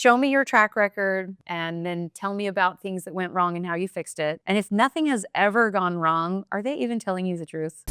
show me your track record and then tell me about things that went wrong and how you fixed it. And if nothing has ever gone wrong, are they even telling you the truth?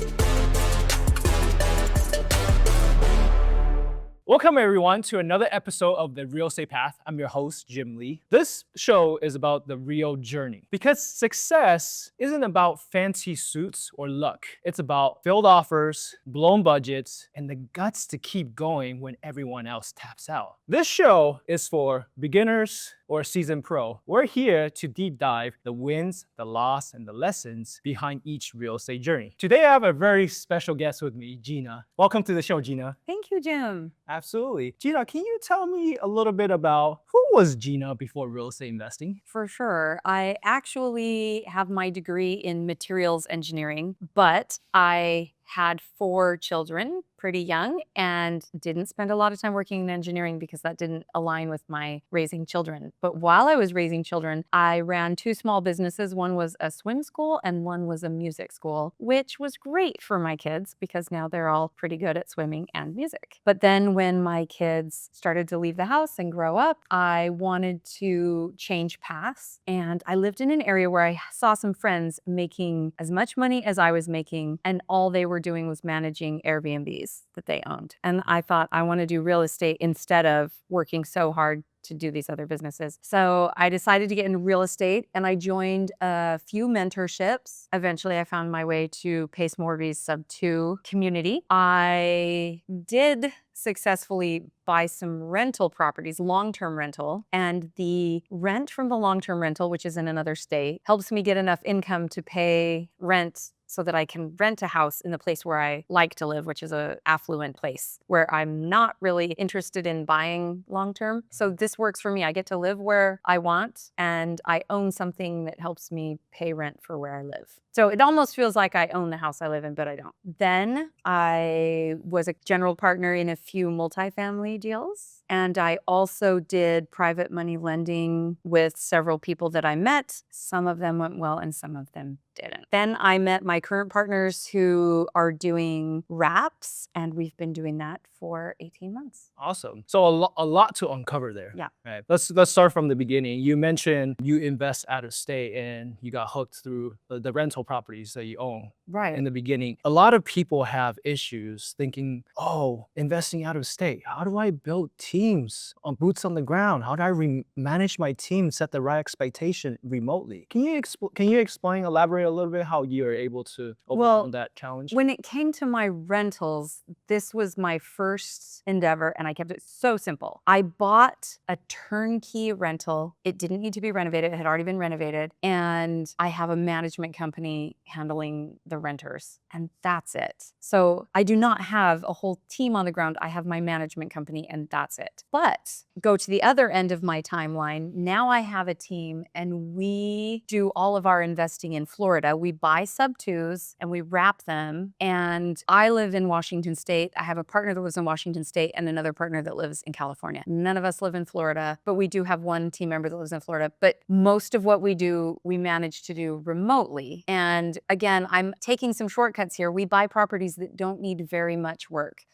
Welcome everyone to another episode of The Real Estate Path. I'm your host, Jim Lee. This show is about the real journey because success isn't about fancy suits or luck. It's about failed offers, blown budgets, and the guts to keep going when everyone else taps out. This show is for beginners or seasoned pro. We're here to deep dive the wins, the loss, and the lessons behind each real estate journey. Today I have a very special guest with me, Gina. Welcome to the show, Gina. Thank you, Jim. Absolutely. Gina, can you tell me a little bit about who was Gina before real estate investing? For sure. I actually have my degree in materials engineering, but I had 4 children pretty young and didn't spend a lot of time working in engineering because that didn't align with my raising children. But while I was raising children, I ran 2 small businesses. One was a swim school and one was a music school, which was great for my kids because now they're all pretty good at swimming and music. But then when my kids started to leave the house and grow up, I wanted to change paths. And I lived in an area where I saw some friends making as much money as I was making, and all they were doing was managing Airbnbs that they owned. And I thought, I want to do real estate instead of working so hard to do these other businesses. So I decided to get into real estate and I joined a few mentorships. Eventually I found my way to Pace Morby's Sub 2 community. I did successfully buy some rental properties, long-term rental, and the rent from the long-term rental, which is in another state, helps me get enough income to pay rent so that I can rent a house in the place where I like to live, which is an affluent place where I'm not really interested in buying long-term. So this works for me. I get to live where I want and I own something that helps me pay rent for where I live. So it almost feels like I own the house I live in, but I don't. Then I was a general partner in a few multifamily deals. And I also did private money lending with several people that I met. Some of them went well and some of them didn't. Then I met my current partners who are doing wraps, and we've been doing that for 18 months. Awesome. So a lot to uncover there. Yeah. Right. Let's start from the beginning. You mentioned you invest out of state and you got hooked through the rental properties that you own. Right. In the beginning. A lot of people have issues thinking, oh, investing out of state. How do I build teams on boots on the ground? How do I manage my team, set the right expectation remotely? Can you explain, elaborate a little bit how you are able to overcome that challenge? When it came to my rentals, this was my first endeavor and I kept it so simple. I bought a turnkey rental. It didn't need to be renovated. It had already been renovated. And I have a management company handling the renters, and that's it. So I do not have a whole team on the ground. I have my management company and that's it. But go to the other end of my timeline. Now I have a team and we do all of our investing in Florida. We buy sub 2s and we wrap them. And I live in Washington State. I have a partner that lives in Washington State and another partner that lives in California. None of us live in Florida, but we do have one team member that lives in Florida. But most of what we do, we manage to do remotely. And again, I'm taking some shortcuts here. We buy properties that don't need very much work.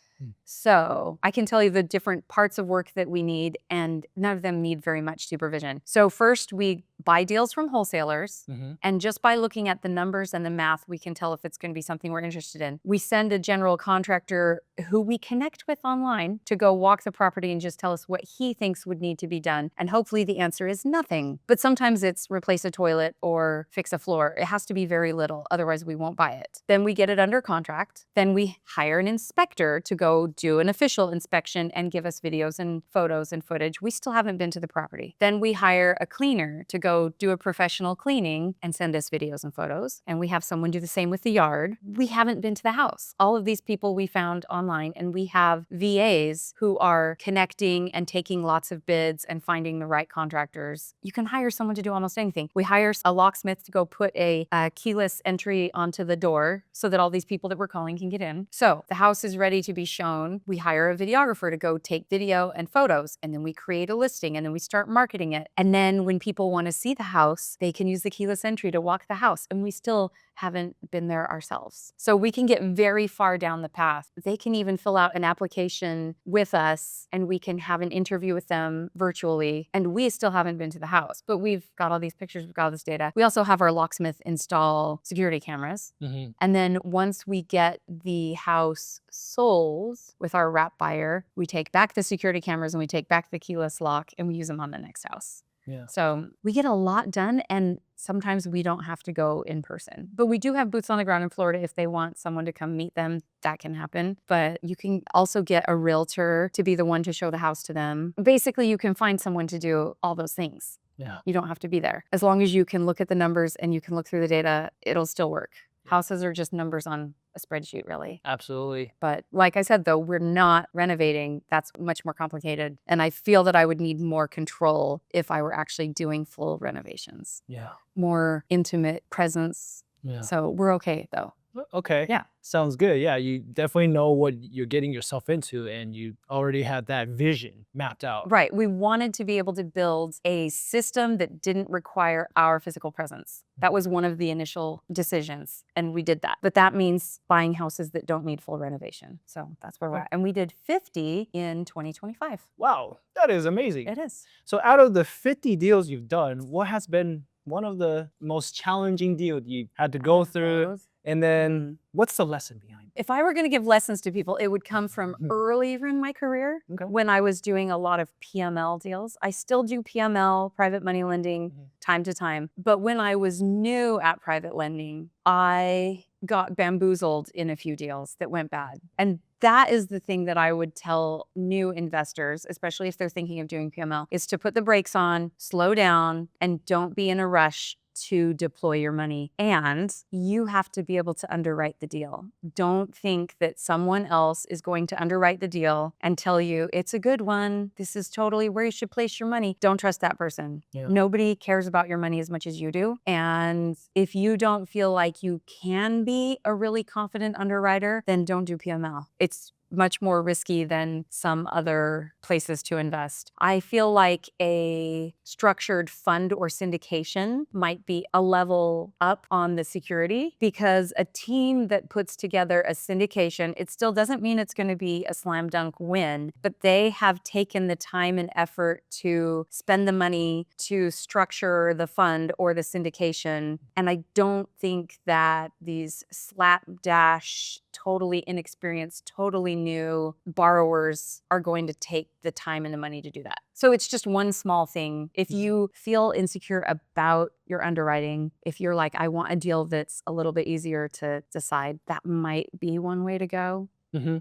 So I can tell you the different parts of work that we need, and none of them need very much supervision. So first, we buy deals from wholesalers, and just by looking at the numbers and the math, we can tell if it's going to be something we're interested in. We send a general contractor who we connect with online to go walk the property and just tell us what he thinks would need to be done. And hopefully the answer is nothing. But sometimes it's replace a toilet or fix a floor. It has to be very little, otherwise we won't buy it. Then we get it under contract. Then we hire an inspector to go do an official inspection and give us videos and photos and footage. We still haven't been to the property. Then we hire a cleaner to go do a professional cleaning and send us videos and photos. And we have someone do the same with the yard. We haven't been to the house. All of these people we found online, and we have VAs who are connecting and taking lots of bids and finding the right contractors. You can hire someone to do almost anything. We hire a locksmith to go put a keyless entry onto the door so that all these people that we're calling can get in. So the house is ready to be shown. We hire a videographer to go take video and photos, and then we create a listing, and then we start marketing it. And then when people want to see the house, they can use the keyless entry to walk the house, and we still haven't been there ourselves. So we can get very far down the path. They can even fill out an application with us, and we can have an interview with them virtually, and we still haven't been to the house, but we've got all these pictures, we've got all this data. We also have our locksmith install security cameras. And then once we get the house sold with our wrap buyer, we take back the security cameras and we take back the keyless lock and we use them on the next house. Yeah. So we get a lot done, and sometimes we don't have to go in person. But we do have boots on the ground in Florida. If they want someone to come meet them, that can happen. But you can also get a realtor to be the one to show the house to them. Basically, you can find someone to do all those things. Yeah. You don't have to be there. As long as you can look at the numbers and you can look through the data, it'll still work. Houses are just numbers on a spreadsheet, really. Absolutely. But like I said, though, we're not renovating. That's much more complicated. And I feel that I would need more control if I were actually doing full renovations. Yeah. More intimate presence. Yeah. So we're okay, though. Okay. Yeah. Sounds good. Yeah. You definitely know what you're getting yourself into, and you already had that vision mapped out. Right. We wanted to be able to build a system that didn't require our physical presence. That was one of the initial decisions, and we did that. But that means buying houses that don't need full renovation. So that's where we're at. And we did 50 in 2025. Wow. That is amazing. It is. So out of the 50 deals you've done, what has been one of the most challenging deals you had to go through? And then what's the lesson behind it? If I were going to give lessons to people, it would come from earlier in my career when I was doing a lot of PML deals. I still do PML, private money lending, time to time. But when I was new at private lending, I got bamboozled in a few deals that went bad. And that is the thing that I would tell new investors, especially if they're thinking of doing PML, is to put the brakes on, slow down, and don't be in a rush to deploy your money. And you have to be able to underwrite the deal. Don't think that someone else is going to underwrite the deal and tell you it's a good one. This is totally where you should place your money. Don't trust that person. Yeah. Nobody cares about your money as much as you do. And if you don't feel like you can be a really confident underwriter, then don't do PML. It's much more risky than some other places to invest. I feel like a structured fund or syndication might be a level up on the security, because a team that puts together a syndication, it still doesn't mean it's going to be a slam dunk win, but they have taken the time and effort to spend the money to structure the fund or the syndication. And I don't think that these slapdash, totally inexperienced, totally new borrowers are going to take the time and the money to do that. So it's just one small thing. If you feel insecure about your underwriting, if you're like, I want a deal that's a little bit easier to decide, that might be one way to go.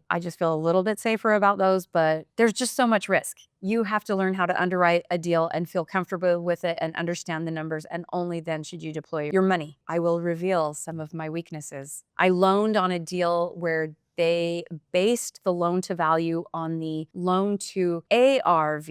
I just feel a little bit safer about those, but there's just so much risk. You have to learn how to underwrite a deal and feel comfortable with it and understand the numbers, and only then should you deploy your money. I will reveal some of my weaknesses. I loaned on a deal where they based the loan to value on the loan to ARV,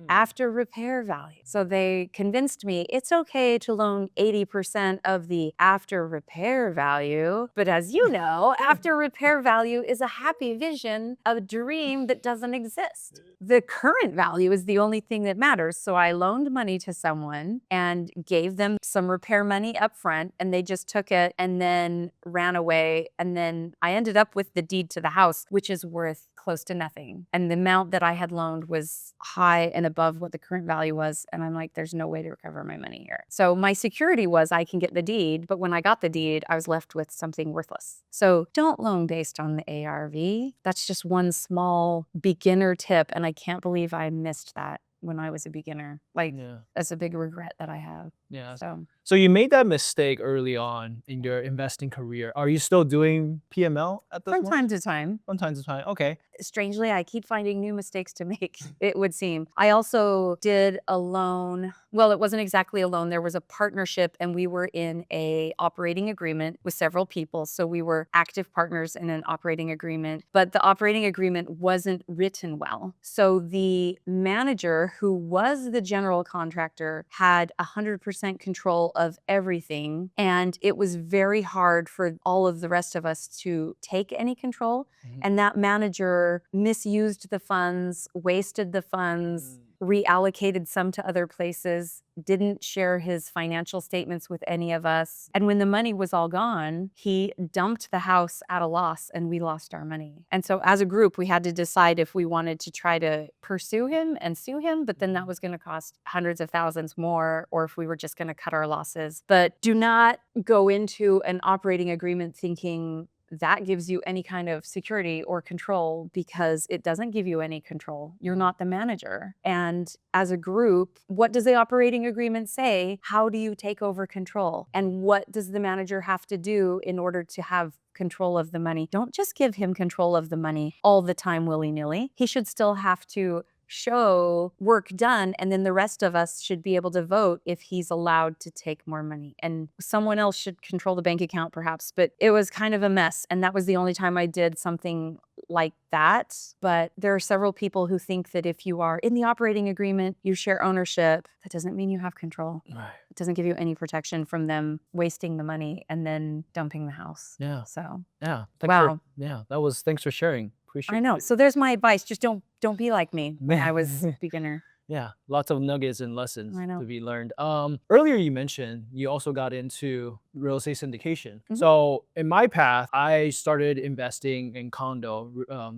after repair value. So they convinced me it's okay to loan 80% of the after repair value. But as you know, after repair value is a happy vision of a dream that doesn't exist. The current value is the only thing that matters. So I loaned money to someone and gave them some repair money up front, and they just took it and then ran away. And then I ended up with the deed to the house, which is worth close to nothing. And the amount that I had loaned was high and above what the current value was. And I'm like, there's no way to recover my money here. So my security was I can get the deed, but when I got the deed, I was left with something worthless. So don't loan based on the ARV. That's just one small beginner tip. And I can't believe I missed that when I was a beginner. Like, that's a big regret that I have. Yeah. So you made that mistake early on in your investing career. Are you still doing PML at this From point? time to time. From time to time. Okay. Strangely, I keep finding new mistakes to make, it would seem. I also did a loan. Well, it wasn't exactly a loan. There was a partnership, and we were in a operating agreement with several people. So we were active partners in an operating agreement, but the operating agreement wasn't written well. So the manager, who was the general contractor, had 100% control of everything. And it was very hard for all of the rest of us to take any control. And that manager misused the funds, wasted the funds. reallocated some to other places, didn't share his financial statements with any of us. And when the money was all gone, he dumped the house at a loss and we lost our money. And so as a group, we had to decide if we wanted to try to pursue him and sue him, but then that was going to cost hundreds of thousands more, or if we were just going to cut our losses. But do not go into an operating agreement thinking that gives you any kind of security or control, because it doesn't give you any control. You're not the manager. And as a group, what does the operating agreement say? How do you take over control? And what does the manager have to do in order to have control of the money? Don't just give him control of the money all the time willy-nilly. He should still have to show work done, and then the rest of us should be able to vote if he's allowed to take more money. And someone else should control the bank account perhaps, but it was kind of a mess. And that was the only time I did something like that. But there are several people who think that if you are in the operating agreement, you share ownership, that doesn't mean you have control. Right. It doesn't give you any protection from them wasting the money and then dumping the house. Yeah. So Yeah. wow. Thanks for sharing. Appreciate I know. it. So there's my advice. Just don't be like me when I was a beginner. Yeah, lots of nuggets and lessons I know. to be learned. Earlier you mentioned you also got into real estate syndication. Mhm. So in my path, I started investing in condo,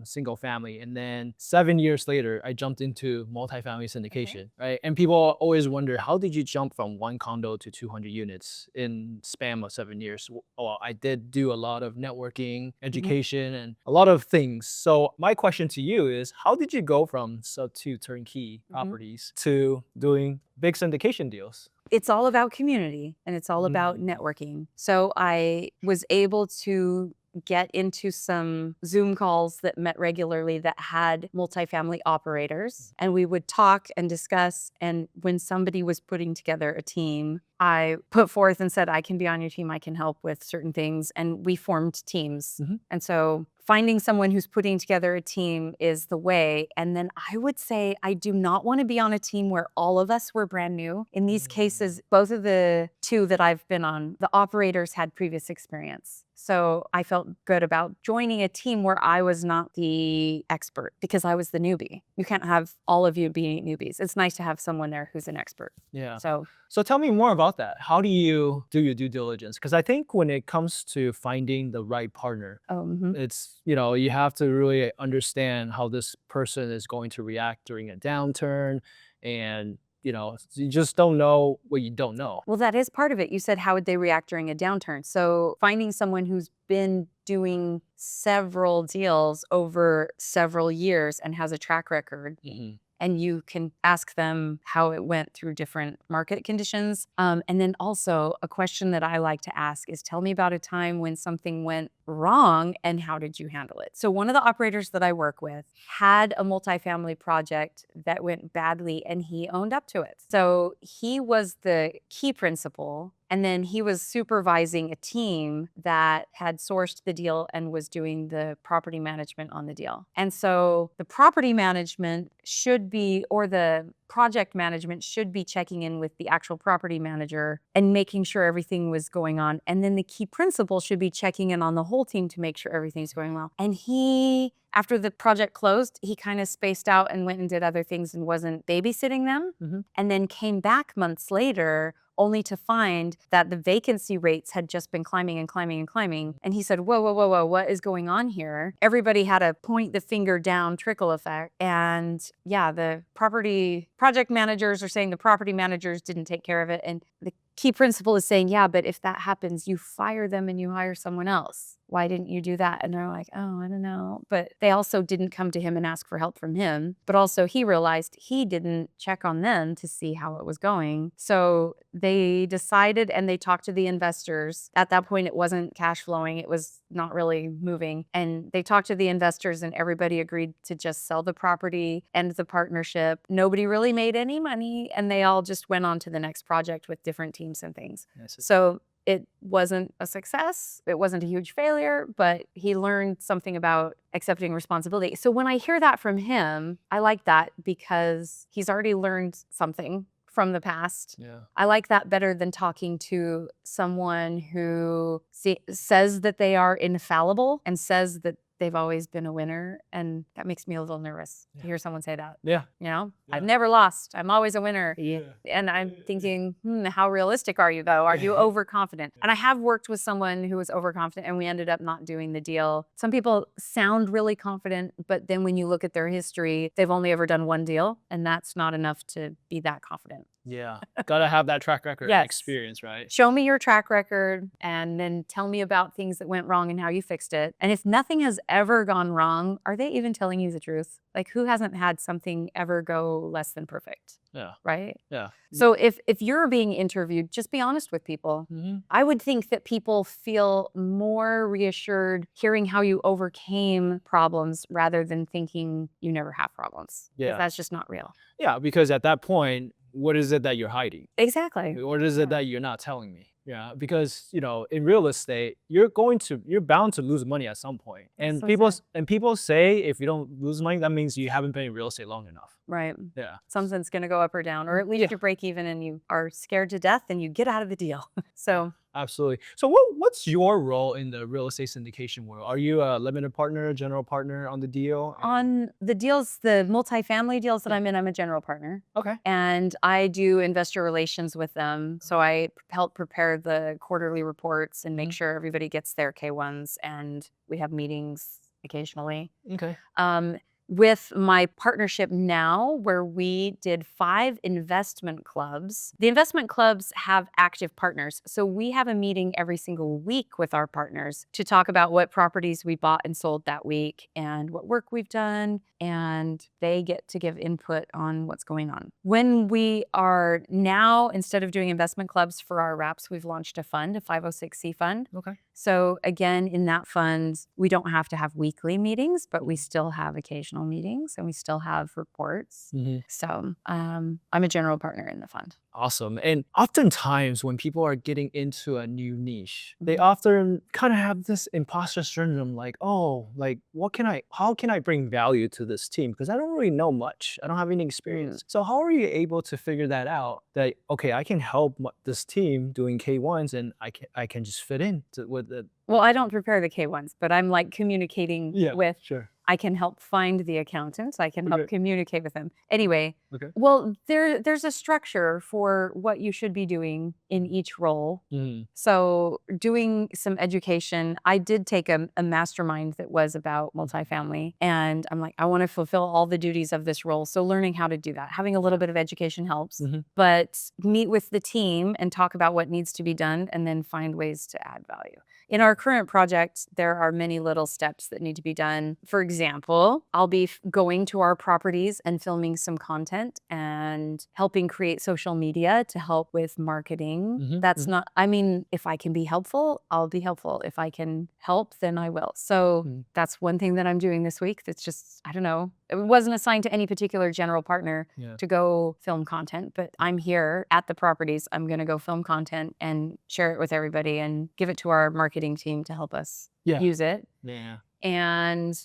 single family, and then 7 years later, I jumped into multifamily syndication, right? And people always wonder, how did you jump from one condo to 200 units in span of 7 years? Well, I did do a lot of networking, education, and a lot of things. So my question to you is, how did you go from sub to turnkey properties to doing big syndication deals? It's all about community and it's all about networking. So I was able to get into some Zoom calls that met regularly that had multifamily operators, and we would talk and discuss. And when somebody was putting together a team, I put forth and said, I can be on your team, I can help with certain things. And we formed teams. And so finding someone who's putting together a team is the way. And then I would say I do not want to be on a team where all of us were brand new. In these cases, both of the two that I've been on, the operators had previous experience. So I felt good about joining a team where I was not the expert because I was the newbie. You can't have all of you be newbies. It's nice to have someone there who's an expert. Yeah. So tell me more about that. How do you do your due diligence? Because I think when it comes to finding the right partner, it's, you have to really understand how this person is going to react during a downturn. And, you just don't know what you don't know. Well, that is part of it. You said, how would they react during a downturn? So finding someone who's been doing several deals over several years and has a track record. And you can ask them how it went through different market conditions. And then also a question that I like to ask is, tell me about a time when something went wrong and how did you handle it? So one of the operators that I work with had a multifamily project that went badly and he owned up to it. So he was the key principal. And then he was supervising a team that had sourced the deal and was doing the property management on the deal. And so the property management should be, or the project management should be checking in with the actual property manager and making sure everything was going on. And then the key principal should be checking in on the whole team to make sure everything's going well. And he, after the project closed, he kind of spaced out and went and did other things and wasn't babysitting them. And then came back months later only to find that the vacancy rates had just been climbing and climbing and climbing. And he said, whoa, whoa, whoa, whoa, what is going on here? Everybody had a point the finger down trickle effect. And yeah, the project managers are saying the property managers didn't take care of it. And the key principal is saying, yeah, but if that happens, you fire them and you hire someone else. Why didn't you do that? And they're like, oh, I don't know. But they also didn't come to him and ask for help from him. But also he realized he didn't check on them to see how it was going. So they decided and they talked to the investors. At that point, it wasn't cash flowing. It was not really moving. And they talked to the investors and everybody agreed to just sell the property, end the partnership. Nobody really made any money. And they all just went on to the next project with different teams and things. So it wasn't a success. It wasn't a huge failure, but he learned something about accepting responsibility. So when I hear that from him, I like that because he's already learned something from the past. I like that better than talking to someone who says that they are infallible and says that they've always been a winner. And that makes me a little nervous to hear someone say that. Yeah. You know, Yeah. I've never lost. I'm always a winner. Yeah. And I'm thinking, how realistic are you though? Are you overconfident? And I have worked with someone who was overconfident and we ended up not doing the deal. Some people sound really confident, but then when you look at their history, they've only ever done one deal, and that's not enough to be that confident. Yeah. Gotta have that track record Yes. experience, right? Show me your track record and then tell me about things that went wrong and how you fixed it. And if nothing has ever gone wrong, are they even telling you the truth? Like, who hasn't had something ever go less than perfect? Yeah. Right? Yeah. So if you're being interviewed, just be honest with people. I would think that people feel more reassured hearing how you overcame problems rather than thinking you never have problems. Yeah. Because that's just not real. Yeah, because at that point, what is it that you're hiding? Exactly. What is it that you're not telling me? Yeah, because in real estate, you're bound to lose money at some point. And So people say if you don't lose money, that means you haven't been in real estate long enough. Right. Yeah. Something's going to go up or down, or at least you break even and you are scared to death and you get out of the deal. So Absolutely. So what's your role in the real estate syndication world? Are you a limited partner, general partner on the deal? on the deals, the multifamily deals that I'm in, I'm a general partner. Okay. And I do investor relations with them. So I help prepare the quarterly reports and make sure everybody gets their K1s, and we have meetings occasionally. Okay. With my partnership now, where we did 5 investment clubs. The investment clubs have active partners. So we have a meeting every single week with our partners to talk about what properties we bought and sold that week and what work we've done. And they get to give input on what's going on. When we are now, instead of doing investment clubs for our wraps, we've launched a fund, a 506c fund. Okay. So again, in that fund, we don't have to have weekly meetings, but we still have occasional meetings and we still have reports. So I'm a general partner in the fund. Awesome. And oftentimes when people are getting into a new niche, they often kind of have this imposter syndrome, like, oh, like how can I bring value to this team? Because I don't really know much. I don't have any experience. So how are you able to figure that out? That, okay, I can help this team doing K1s and I can just fit in with it. Well, I don't prepare the K1s, but I'm like communicating with, sure. I can help find the accountants. I can help communicate with them. Anyway, Okay. well, there's a structure for what you should be doing in each role. So doing some education, I did take a mastermind that was about multifamily. And I'm like, I want to fulfill all the duties of this role. So learning how to do that, having a little bit of education helps. But meet with the team and talk about what needs to be done and then find ways to add value. In our current project, there are many little steps that need to be done. For example, I'll be going to our properties and filming some content and helping create social media to help with marketing. That's not, I mean, if I can be helpful, I'll be helpful. If I can help, then I will. So that's one thing that I'm doing this week. That's just, I don't know. It wasn't assigned to any particular general partner to go film content, but I'm here at the properties. I'm going to go film content and share it with everybody and give it to our marketing team to help us use it. Yeah. And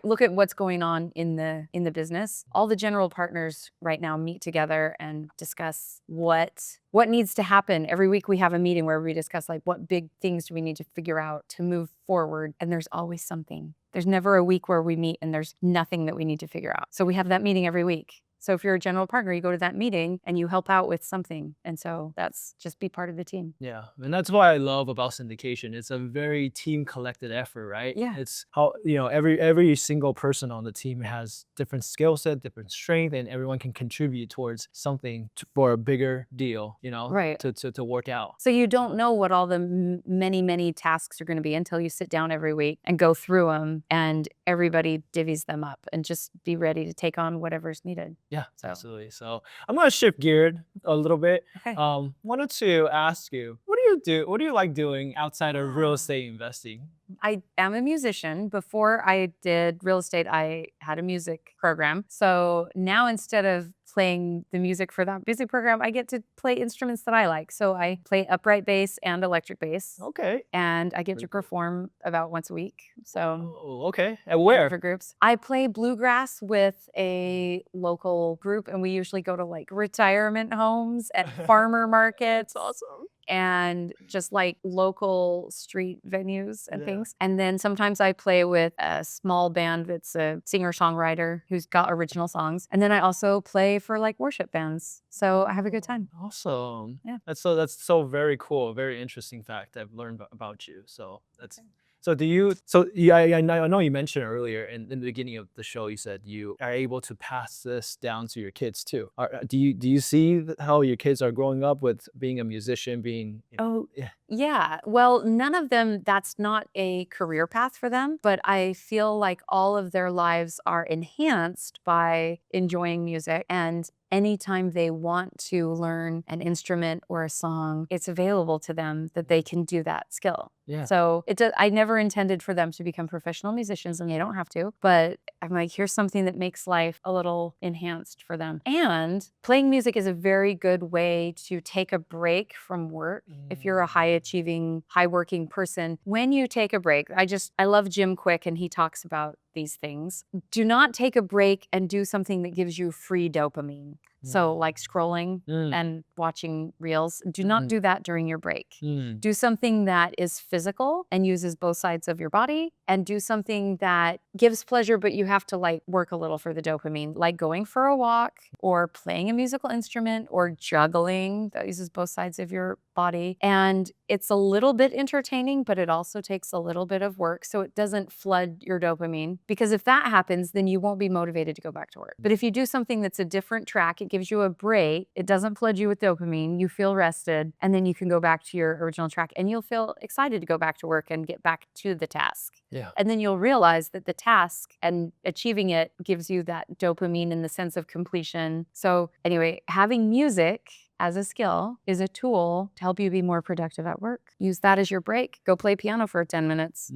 look at what's going on in the business. All the general partners right now meet together and discuss what needs to happen. Every week we have a meeting where we discuss like what big things do we need to figure out to move forward. And there's always something. There's never a week where we meet and there's nothing that we need to figure out. So we have that meeting every week. So if you're a general partner, you go to that meeting and you help out with something. And so that's just be part of the team. Yeah. And that's what I love about syndication. It's a very team collected effort, right? Yeah. It's how, every single person on the team has different skill set, different strength, and everyone can contribute towards something for a bigger deal, to work out. So you don't know what all the many, many tasks are going to be until you sit down every week and go through them and everybody divvies them up and just be ready to take on whatever's needed. Yeah, absolutely. So I'm going to shift geared a little bit. Okay. Wanted to ask you, what do you do? What do you like doing outside of real estate investing? I am a musician. Before I did real estate, I had a music program. So now instead of playing the music for that music program, I get to play instruments that I like. So I play upright bass and electric bass. Okay. And I get to perform about once a week. So okay. And where? For groups. I play bluegrass with a local group, and we usually go to like retirement homes and farmer markets. That's awesome. and just like local street venues and Yeah. things. And then sometimes I play with a small band that's a singer-songwriter who's got original songs. And then I also play for like worship bands. So I have a good time. Awesome. Yeah. That's so very cool. Very interesting fact I've learned about you. So that's so do you so yeah, I know you mentioned earlier in the beginning of the show you said you are able to pass this down to your kids too. Do you see how your kids are growing up with being a musician, being Oh, yeah. yeah. Well, none of them, that's not a career path for them, but I feel like all of their lives are enhanced by enjoying music. And anytime they want to learn an instrument or a song, it's available to them that they can do that skill. Yeah. So I never intended for them to become professional musicians, and they don't have to, but I'm like, here's something that makes life a little enhanced for them. And playing music is a very good way to take a break from work. If you're a high achieving, high working person, when you take a break, I love Jim Quick, and he talks about these things. Do not take a break and do something that gives you free dopamine. So like scrolling and watching reels, do not do that during your break. Do something that is physical and uses both sides of your body, and do something that gives pleasure, but you have to like work a little for the dopamine, like going for a walk or playing a musical instrument or juggling that uses both sides of your body. And it's a little bit entertaining, but it also takes a little bit of work. So it doesn't flood your dopamine, because if that happens, then you won't be motivated to go back to work. But if you do something that's a different track, it gives you a break, it doesn't flood you with dopamine, you feel rested, and then you can go back to your original track and you'll feel excited to go back to work and get back to the task. Yeah. And then you'll realize that the task and achieving it gives you that dopamine and the sense of completion. So anyway, having music as a skill is a tool to help you be more productive at work. Use that as your break. Go play piano for 10 minutes.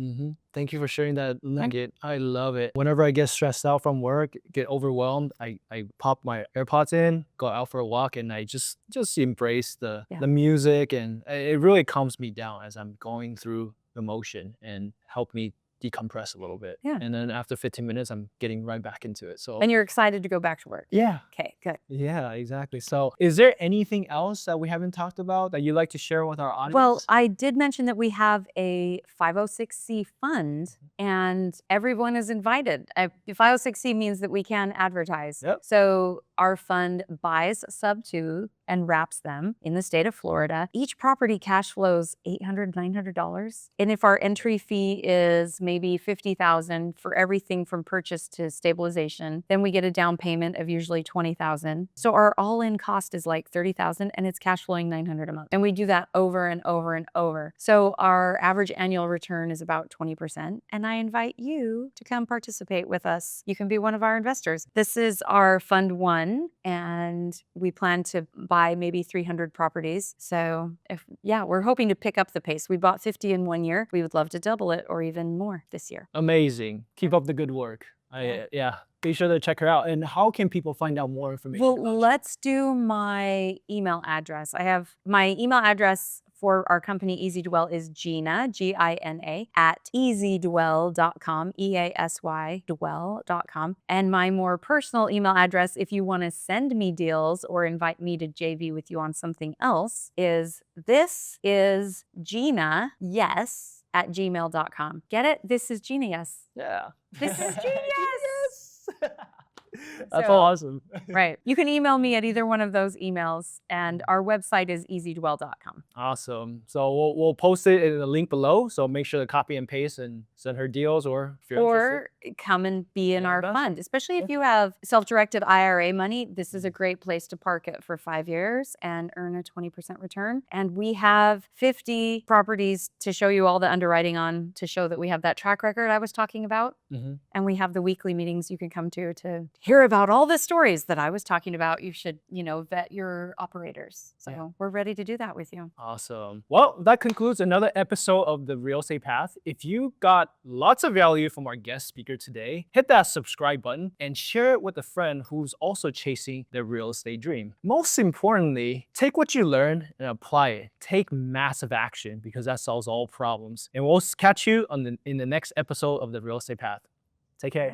Thank you for sharing that nugget. I love it. Whenever I get stressed out from work, get overwhelmed, I pop my AirPods in, go out for a walk, and I just embrace the music, and it really calms me down as I'm going through emotion and help me decompress a little bit. Yeah. And then after 15 minutes, I'm getting right back into it. So And you're excited to go back to work. yeah. Okay, good. Yeah, exactly. So is there anything else that we haven't talked about that you'd like to share with our audience? Well, I did mention that we have a 506c fund, and everyone is invited. 506c means that we can advertise. Yep. So our fund buys sub-2 and wraps them in the state of Florida. Each property cash flows $800, $900. And if our entry fee is maybe $50,000 for everything from purchase to stabilization, then we get a down payment of usually $20,000. So our all-in cost is like $30,000, and it's cash flowing $900 a month. And we do that over and over and over. So our average annual return is about 20%. And I invite you to come participate with us. You can be one of our investors. This is our Fund 1, and we plan to buy maybe 300 properties. So we're hoping to pick up the pace. We bought 50 in 1 year. We would love to double it or even more this year. Amazing. Keep up the good work. Be sure to check her out. And how can people find out more information? Well, let's do my email address. I have my email address for our company Easy Dwell is Gina, Gina, at easydwell.com, EASY dwell.com. And my more personal email address, if you want to send me deals or invite me to JV with you on something else, is Gina, yes, at gmail.com. Get it? This is Gina, yes. Yeah. This is Gina, yes. That's awesome. Right. You can email me at either one of those emails, and our website is easydwell.com. Awesome. So we'll post it in the link below. So make sure to copy and paste and send her deals, or if you're interested, come and be in our fund. Especially if you have self-directed IRA money, this is a great place to park it for 5 years and earn a 20% return. And we have 50 properties to show you all the underwriting on, to show that we have that track record I was talking about. And we have the weekly meetings you can come to hear about all the stories that I was talking about. You should, vet your operators. So we're ready to do that with you. Awesome. Well, that concludes another episode of The Real Estate Path. If you got lots of value from our guest speaker today, hit that subscribe button and share it with a friend who's also chasing their real estate dream. Most importantly, take what you learn and apply it. Take massive action, because that solves all problems. And we'll catch you in the next episode of The Real Estate Path. Take care.